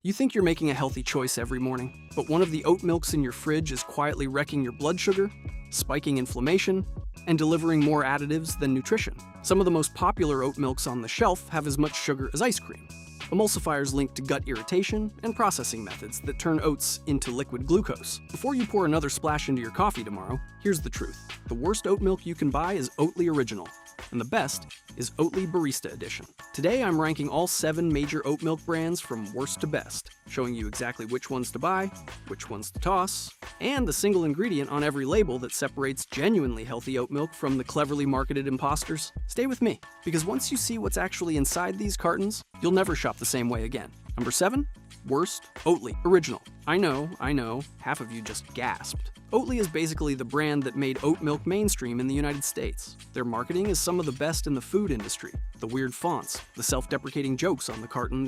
You think you're making a healthy choice every morning, but one of the oat milks in your fridge is quietly wrecking your blood sugar, spiking inflammation, and delivering more additives than nutrition. Some of the most popular oat milks on the shelf have as much sugar as ice cream. Emulsifiers link to gut irritation and processing methods that turn oats into liquid glucose. Before you pour another splash into your coffee tomorrow, here's the truth. The worst oat milk you can buy is Oatly Original, and the best is Oatly Barista Edition. Today I'm ranking all 7 major oat milk brands from worst to best, showing you exactly which ones to buy, which ones to toss, and the single ingredient on every label that separates genuinely healthy oat milk from the cleverly marketed imposters. Stay with me, because once you see what's actually inside these cartons, you'll never shop the same way again. Number 7, worst, Oatly Original. I know, half of you just gasped. Oatly is basically the brand that made oat milk mainstream in the United States. Their marketing is some of the best in the food industry. The weird fonts, the self-deprecating jokes on the carton,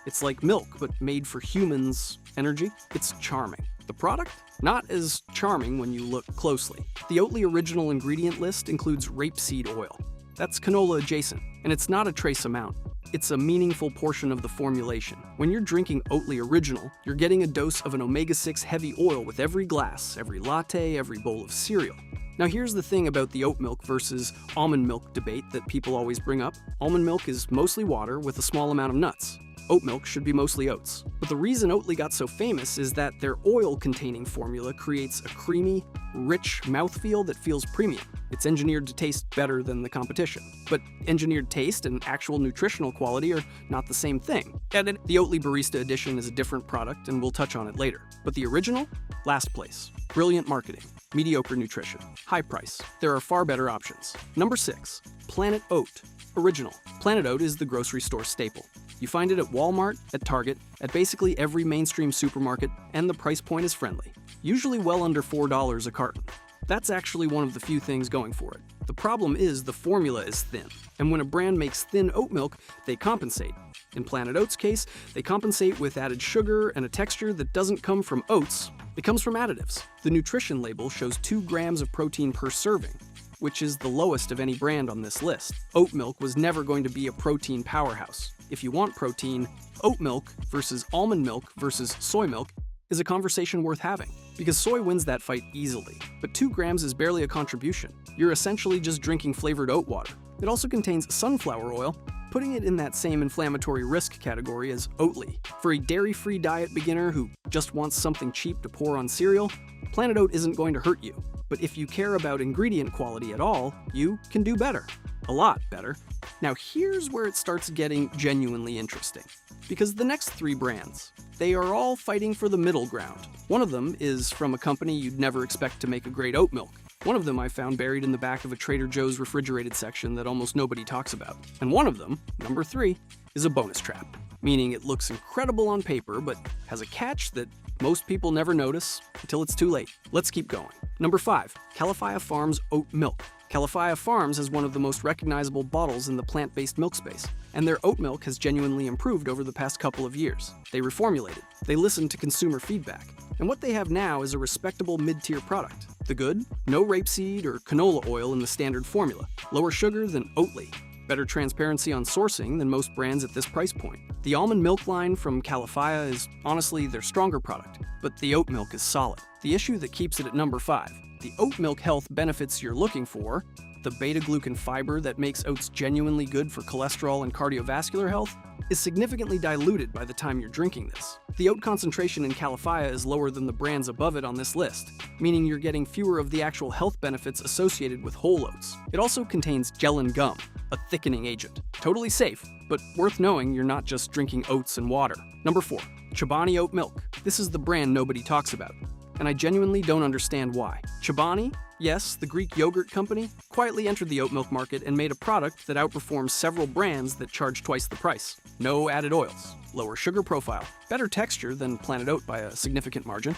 it's like milk but made for humans energy. It's charming. The product? Not as charming when you look closely. The Oatly Original ingredient list includes rapeseed oil. That's canola adjacent, and it's not a trace amount. It's a meaningful portion of the formulation. When you're drinking Oatly Original, you're getting a dose of an omega-6 heavy oil with every glass, every latte, every bowl of cereal. Now here's the thing about the oat milk versus almond milk debate that people always bring up. Almond milk is mostly water with a small amount of nuts. Oat milk should be mostly oats. But the reason Oatly got so famous is that their oil-containing formula creates a creamy, rich mouthfeel that feels premium. It's engineered to taste better than the competition. But engineered taste and actual nutritional quality are not the same thing. And the Oatly Barista Edition is a different product, and we'll touch on it later. But the original? Last place. Brilliant marketing. Mediocre nutrition. High price. There are far better options. Number 6. Planet Oat Original. Planet Oat is the grocery store staple. You find it at Walmart, at Target, at basically every mainstream supermarket, and the price point is friendly. Usually well under $4 a carton. That's actually one of the few things going for it. The problem is the formula is thin, and when a brand makes thin oat milk, they compensate. In Planet Oat's case, they compensate with added sugar and a texture that doesn't come from oats, it comes from additives. The nutrition label shows 2 grams of protein per serving, which is the lowest of any brand on this list. Oat milk was never going to be a protein powerhouse. If you want protein, oat milk versus almond milk versus soy milk is a conversation worth having, because soy wins that fight easily. But 2 grams is barely a contribution. You're essentially just drinking flavored oat water. It also contains sunflower oil, putting it in that same inflammatory risk category as Oatly. For a dairy-free diet beginner who just wants something cheap to pour on cereal, Planet Oat isn't going to hurt you. But if you care about ingredient quality at all, you can do better. A lot better. Now here's where it starts getting genuinely interesting. Because the next 3 brands, they are all fighting for the middle ground. One of them is from a company you'd never expect to make a great oat milk. One of them I found buried in the back of a Trader Joe's refrigerated section that almost nobody talks about. And one of them, number 3, is a bonus trap. Meaning it looks incredible on paper, but has a catch that most people never notice until it's too late. Let's keep going. Number 5, Califia Farms Oat Milk. Califia Farms has one of the most recognizable bottles in the plant-based milk space, and their oat milk has genuinely improved over the past couple of years. They reformulated, they listened to consumer feedback, and what they have now is a respectable mid-tier product. The good? No rapeseed or canola oil in the standard formula, lower sugar than Oatly, better transparency on sourcing than most brands at this price point. The almond milk line from Califia is honestly their stronger product, but the oat milk is solid. The issue that keeps it at number 5, the oat milk health benefits you're looking for, the beta-glucan fiber that makes oats genuinely good for cholesterol and cardiovascular health, is significantly diluted by the time you're drinking this. The oat concentration in Califia is lower than the brands above it on this list, meaning you're getting fewer of the actual health benefits associated with whole oats. It also contains gellan gum, a thickening agent. Totally safe, but worth knowing you're not just drinking oats and water. Number 4, Chobani Oat Milk. This is the brand nobody talks about, and I genuinely don't understand why. Chobani, yes, the Greek yogurt company, quietly entered the oat milk market and made a product that outperforms several brands that charge twice the price. No added oils, lower sugar profile, better texture than Planet Oat by a significant margin,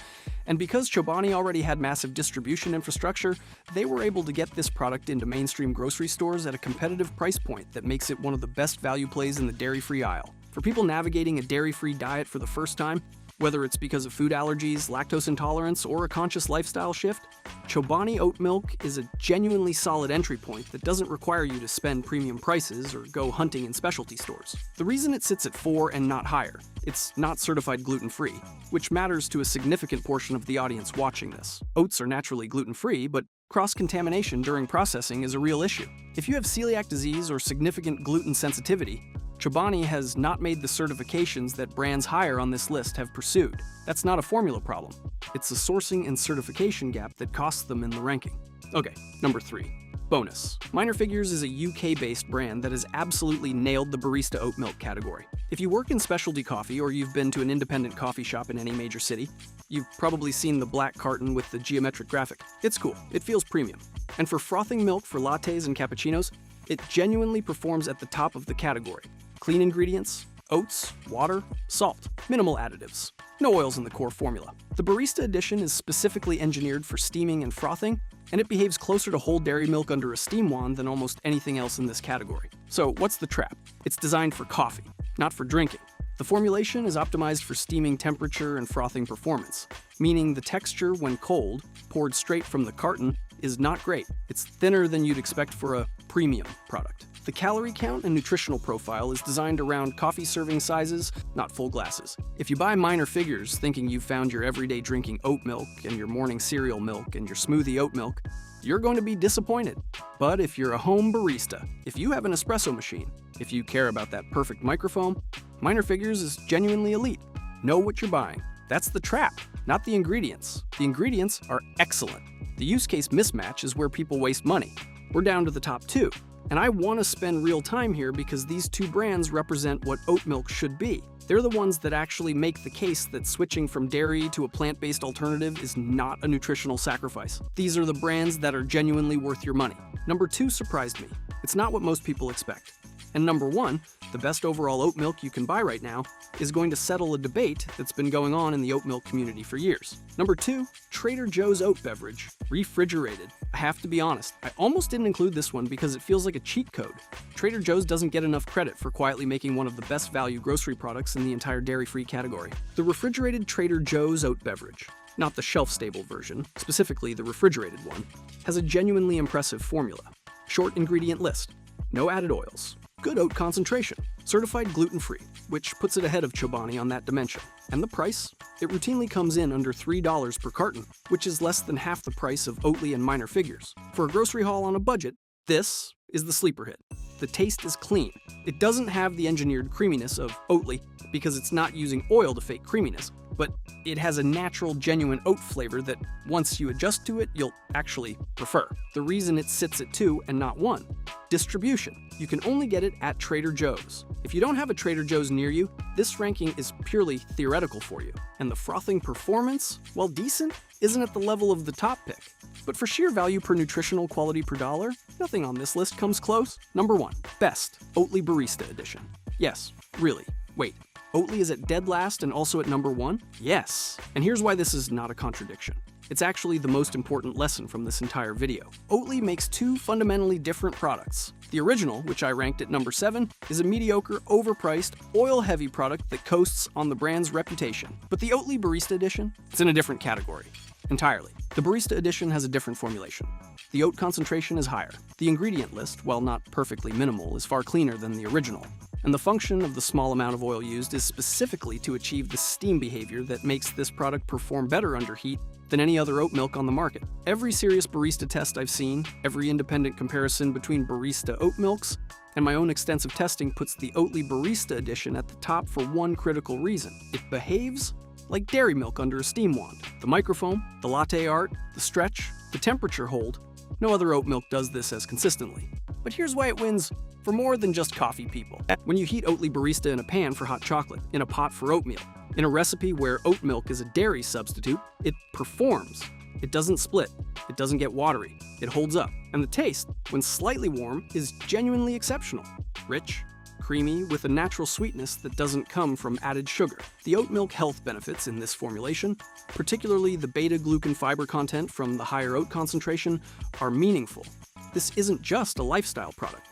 and because Chobani already had massive distribution infrastructure, they were able to get this product into mainstream grocery stores at a competitive price point that makes it one of the best value plays in the dairy-free aisle. For people navigating a dairy-free diet for the first time, Whether it's because of food allergies, lactose intolerance, or a conscious lifestyle shift, Chobani Oat Milk is a genuinely solid entry point that doesn't require you to spend premium prices or go hunting in specialty stores. The reason it sits at 4 and not higher, it's not certified gluten-free, which matters to a significant portion of the audience watching this. Oats are naturally gluten-free, but cross-contamination during processing is a real issue. If you have celiac disease or significant gluten sensitivity, Chobani has not made the certifications that brands higher on this list have pursued. That's not a formula problem. It's a sourcing and certification gap that costs them in the ranking. Okay, number 3. Bonus. Minor Figures is a UK-based brand that has absolutely nailed the barista oat milk category. If you work in specialty coffee or you've been to an independent coffee shop in any major city, you've probably seen the black carton with the geometric graphic. It's cool. It feels premium. And for frothing milk for lattes and cappuccinos, it genuinely performs at the top of the category. Clean ingredients, oats, water, salt, minimal additives, no oils in the core formula. The Barista Edition is specifically engineered for steaming and frothing, and it behaves closer to whole dairy milk under a steam wand than almost anything else in this category. So what's the trap? It's designed for coffee, not for drinking. The formulation is optimized for steaming temperature and frothing performance, meaning the texture when cold, poured straight from the carton, is not great. It's thinner than you'd expect for a premium product. The calorie count and nutritional profile is designed around coffee serving sizes, not full glasses. If you buy Minor Figures thinking you've found your everyday drinking oat milk and your morning cereal milk and your smoothie oat milk, you're going to be disappointed. But if you're a home barista, if you have an espresso machine, if you care about that perfect microfoam, Minor Figures is genuinely elite. Know what you're buying. That's the trap, not the ingredients. The ingredients are excellent. The use case mismatch is where people waste money. We're down to the top 2. And I want to spend real time here because these 2 brands represent what oat milk should be. They're the ones that actually make the case that switching from dairy to a plant-based alternative is not a nutritional sacrifice. These are the brands that are genuinely worth your money. Number 2 surprised me. It's not what most people expect. And number 1, the best overall oat milk you can buy right now, is going to settle a debate that's been going on in the oat milk community for years. Number 2, Trader Joe's Oat Beverage, refrigerated. I have to be honest, I almost didn't include this one because it feels like a cheat code. Trader Joe's doesn't get enough credit for quietly making one of the best value grocery products in the entire dairy-free category. The refrigerated Trader Joe's Oat Beverage, not the shelf-stable version, specifically the refrigerated one, has a genuinely impressive formula. Short ingredient list, no added oils, good oat concentration, certified gluten-free, which puts it ahead of Chobani on that dimension. And the price? It routinely comes in under $3 per carton, which is less than half the price of Oatly and Minor Figures. For a grocery haul on a budget, this is the sleeper hit. The taste is clean. It doesn't have the engineered creaminess of Oatly because it's not using oil to fake creaminess, but it has a natural, genuine oat flavor that, once you adjust to it, you'll actually prefer. The reason it sits at 2 and not 1. Distribution. You can only get it at Trader Joe's. If you don't have a Trader Joe's near you, this ranking is purely theoretical for you. And the frothing performance, while decent, isn't at the level of the top pick. But for sheer value per nutritional quality per dollar, nothing on this list comes close. Number 1. Best. Oatly Barista Edition. Yes, really. Wait. Oatly is at dead last and also at number 1? Yes. And here's why this is not a contradiction. It's actually the most important lesson from this entire video. Oatly makes 2 fundamentally different products. The original, which I ranked at number 7, is a mediocre, overpriced, oil-heavy product that coasts on the brand's reputation. But the Oatly Barista Edition? It's in a different category. Entirely. The Barista Edition has a different formulation. The oat concentration is higher. The ingredient list, while not perfectly minimal, is far cleaner than the original. And the function of the small amount of oil used is specifically to achieve the steam behavior that makes this product perform better under heat than any other oat milk on the market. Every serious barista test I've seen, every independent comparison between barista oat milks, and my own extensive testing puts the Oatly Barista Edition at the top for one critical reason. It behaves like dairy milk under a steam wand. The microfoam, the latte art, the stretch, the temperature hold, no other oat milk does this as consistently. But here's why it wins for more than just coffee people. When you heat Oatly Barista in a pan for hot chocolate, in a pot for oatmeal, in a recipe where oat milk is a dairy substitute, it performs. It doesn't split, it doesn't get watery, it holds up. And the taste, when slightly warm, is genuinely exceptional. Rich, creamy, with a natural sweetness that doesn't come from added sugar. The oat milk health benefits in this formulation, particularly the beta-glucan fiber content from the higher oat concentration, are meaningful. This isn't just a lifestyle product.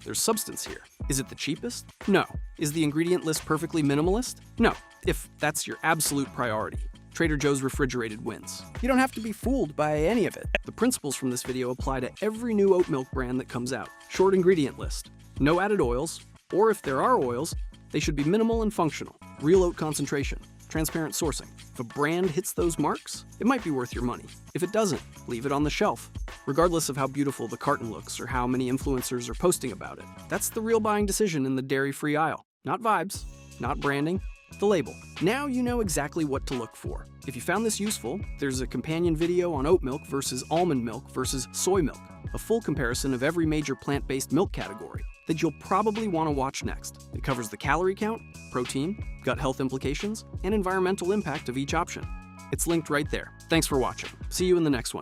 There's substance here. Is it the cheapest? No. Is the ingredient list perfectly minimalist? No. If that's your absolute priority, Trader Joe's refrigerated wins. You don't have to be fooled by any of it. The principles from this video apply to every new oat milk brand that comes out. Short ingredient list. No added oils, or if there are oils, they should be minimal and functional. Real oat concentration. Transparent sourcing. If a brand hits those marks, it might be worth your money. If it doesn't, leave it on the shelf. Regardless of how beautiful the carton looks or how many influencers are posting about it. That's the real buying decision in the dairy-free aisle. Not vibes, not branding, the label. Now you know exactly what to look for. If you found this useful, there's a companion video on oat milk versus almond milk versus soy milk, a full comparison of every major plant-based milk category that you'll probably want to watch next. It covers the calorie count, protein, gut health implications, and environmental impact of each option. It's linked right there. Thanks for watching. See you in the next one.